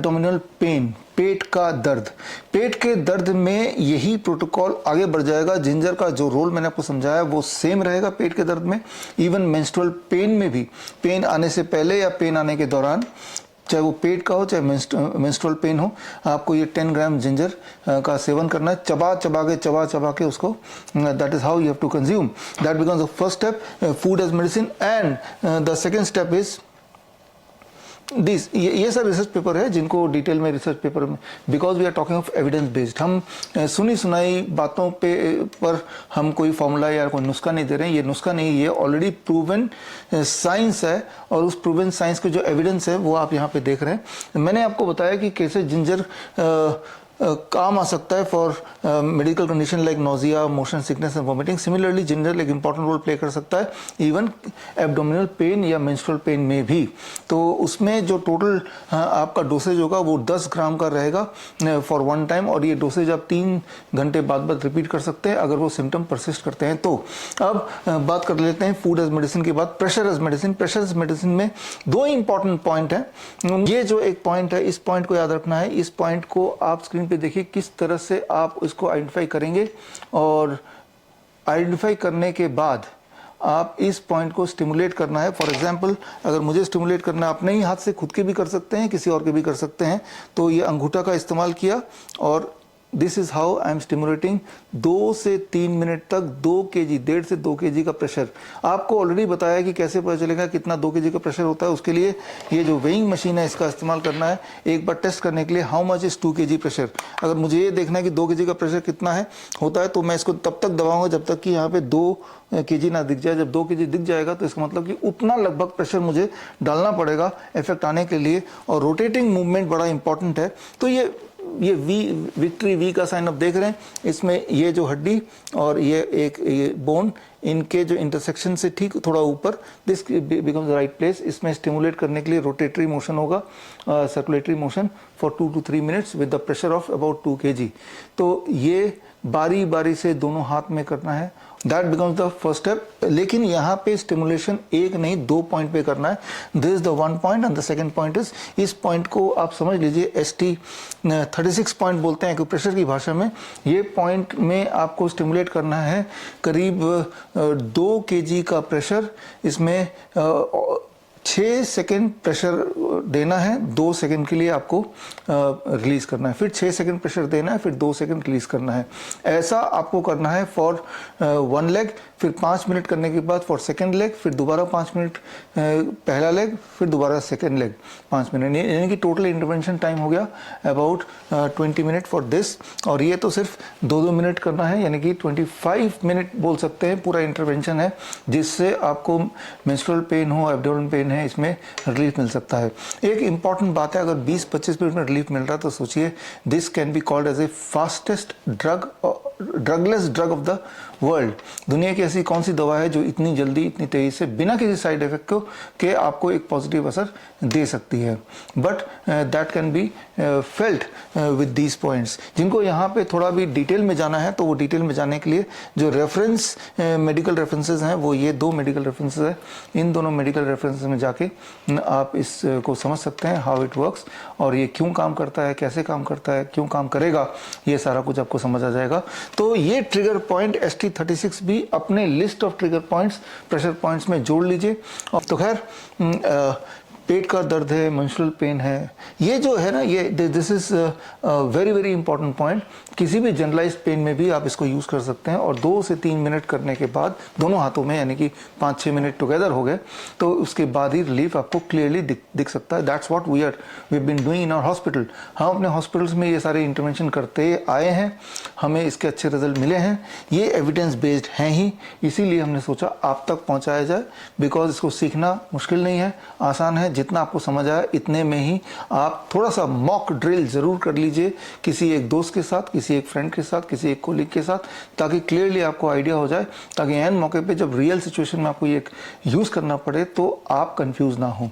Abdominal pain, पेट का दर्द, पेट के दर्द में यही प्रोटोकॉल आगे बढ़ जाएगा। जिंजर का जो रोल मैंने आपको समझाया वो सेम रहेगा पेट के दर्द में। इवन मेंस्ट्रुअल पेन में भी, पेन आने से पहले या पेन आने के दौरान, चाहे वो पेट का हो चाहे मेंस्ट्रुअल पेन हो, आपको ये 10 ग्राम जिंजर का सेवन करना है, चबा के उसको। That is how you have to consume. That becomes the first step, food as medicine. And the second step is this, ये सब रिसर्च पेपर है जिनको डिटेल में रिसर्च पेपर में, because we are talking of evidence based. हम सुनी सुनाई बातों पे पर हम कोई फॉर्मूला या कोई नुस्खा नहीं दे रहे हैं। ये नुस्खा नहीं, ये ऑलरेडी प्रूवन साइंस है, और उस प्रूवन साइंस के जो एविडेंस है वो आप यहाँ पे देख रहे हैं। मैंने आपको बताया कि कैसे जिंजर काम आ सकता है for medical condition like nausea, motion sickness and vomiting. Similarly ginger एक इंपॉर्टेंट रोल प्ले कर सकता है इवन एब्डोमिनल पेन या मेंस्ट्रुअल पेन में भी। तो उसमें जो टोटल आपका डोसेज होगा वो 10 ग्राम का रहेगा फॉर वन टाइम, और ये डोसेज आप 3 घंटे बाद रिपीट कर सकते हैं अगर वो सिम्टम परसिस्ट करते हैं तो। अब बात कर लेते हैं फूड एज मेडिसिन के बाद pressure as medicine. Pressure as medicine में 2 इंपॉर्टेंट पॉइंट है। ये जो एक पॉइंट है, इस पॉइंट को याद रखना है। इस पॉइंट को आप स्क्रीन पे देखिए किस तरह से आप इसको आइडेंटिफाई करेंगे, और आइडेंटिफाई करने के बाद आप इस पॉइंट को स्टिमुलेट करना है। फॉर एग्जांपल अगर मुझे स्टिमुलेट करना है, अपने ही हाथ से खुद के भी कर सकते हैं, किसी और के भी कर सकते हैं। तो ये अंगूठा का इस्तेमाल किया और this is how I am stimulating 2 से 3 मिनट तक 2 kg, 1.5 से 2 kg का प्रेशर। आपको ऑलरेडी बताया कि कैसे पता चलेगा कितना 2 kg का प्रेशर होता है। उसके लिए ये जो वेइंग मशीन है इसका इस्तेमाल करना है एक बार टेस्ट करने के लिए। How much is 2 kg pressure. अगर मुझे ये देखना है कि 2 kg का प्रेशर कितना है होता है, तो मैं इसको तब तक दबाऊंगा जब तक कि यहाँ पे 2 kg ना दिख जाए। जब 2 kg दिख जाएगा तो इसका मतलब कि उतना लगभग प्रेशर मुझे डालना पड़ेगा इफेक्ट आने के लिए। और रोटेटिंग मूवमेंट बड़ा इंपॉर्टेंट है। तो ये विक्ट्री वी का साइन आप देख रहे हैं। इसमें ये जो हड्डी और ये बोन, इनके जो इंटरसेक्शन से ठीक थोड़ा ऊपर, this becomes the right place. इसमें स्टिमुलेट करने के लिए रोटेटरी मोशन होगा, circulatory motion for 2 to 3 minutes with the pressure of about 2 kg। तो ये बारी बारी से दोनों हाथ में करना है। That becomes the first step. लेकिन यहाँ पे स्टिमुलेशन एक नहीं 2 पॉइंट पे करना है। This is the 1 point and the second point is, इस पॉइंट को आप समझ लीजिए ST36 पॉइंट बोलते हैं एक्यूप्रेशर की भाषा में। ये पॉइंट में आपको स्टिमुलेट करना है करीब 2 kg का प्रेशर। इसमें 6 सेकेंड प्रेशर देना है, 2 सेकेंड के लिए आपको रिलीज करना है, फिर 6 सेकेंड प्रेशर देना है, फिर 2 सेकेंड रिलीज करना है। ऐसा आपको करना है फॉर 1 लेग, फिर 5 मिनट करने के बाद फॉर सेकेंड लेग, फिर दोबारा 5 मिनट पहला लेग, फिर दोबारा सेकेंड लेग 5 मिनट, यानी कि टोटल इंटरवेंशन टाइम हो गया अबाउट 20 मिनट फॉर दिस। और ये तो सिर्फ 2-2 मिनट करना है, यानी कि 25 मिनट बोल सकते हैं पूरा इंटरवेंशन है, जिससे आपको मेंस्ट्रुअल पेन हो, एब्डोमेनल पेन है, इसमें रिलीफ मिल सकता है। एक इंपॉर्टेंट बात है, अगर 20-25 मिनट में रिलीफ मिल रहा है तो सोचिए this can be called as a fastest drugless drug of the world. दुनिया की ऐसी कौन सी दवा है जो इतनी जल्दी, इतनी तेजी से, बिना किसी साइड इफेक्ट के आपको एक पॉजिटिव असर दे सकती है। But that can be felt with these points. जिनको यहाँ पे थोड़ा भी डिटेल में जाना है तो वो डिटेल में जाने के लिए जो रेफरेंस मेडिकल रेफरेंसेज हैं वो ये 2 मेडिकल रेफरेंसेज है। इन दोनों मेडिकल रेफरेंसेज में जाके आप इसको समझ सकते हैं हाउ इट वर्क्स, और ये क्यों काम करता है, कैसे काम करता है, क्यों काम करेगा, ये सारा कुछ आपको समझ आ जाएगा। तो ये ट्रिगर पॉइंट ST36 भी अपने list of trigger points, pressure points में जोड़ लीजिए। और तो खैर पेट का दर्द है, मेंस्ट्रुअल पेन है, ये जो है ना, ये this is very very important point. किसी भी जनरलाइज्ड पेन में भी आप इसको यूज़ कर सकते हैं, और 2 से 3 मिनट करने के बाद दोनों हाथों में, यानी कि 5-6 मिनट टुगेदर हो गए, तो उसके बाद ही रिलीफ आपको क्लियरली दिख सकता है। That's what we been doing in our hospital. हम अपने हॉस्पिटल्स में ये सारे इंटरवेंशन करते आए हैं, हमें इसके अच्छे रिजल्ट मिले हैं। ये एविडेंस बेस्ड हैं ही, इसीलिए हमने सोचा आप तक पहुँचाया जाए। बिकॉज इसको सीखना मुश्किल नहीं है, आसान है। जितना आपको समझ आया इतने में ही आप थोड़ा सा मॉक ड्रिल जरूर कर लीजिए किसी एक दोस्त के साथ, किसी एक फ्रेंड के साथ, किसी एक कोलीग के साथ, ताकि क्लियरली आपको आइडिया हो जाए, ताकि एन मौके पे जब रियल सिचुएशन में आपको ये यूज़ करना पड़े तो आप कंफ्यूज ना हो।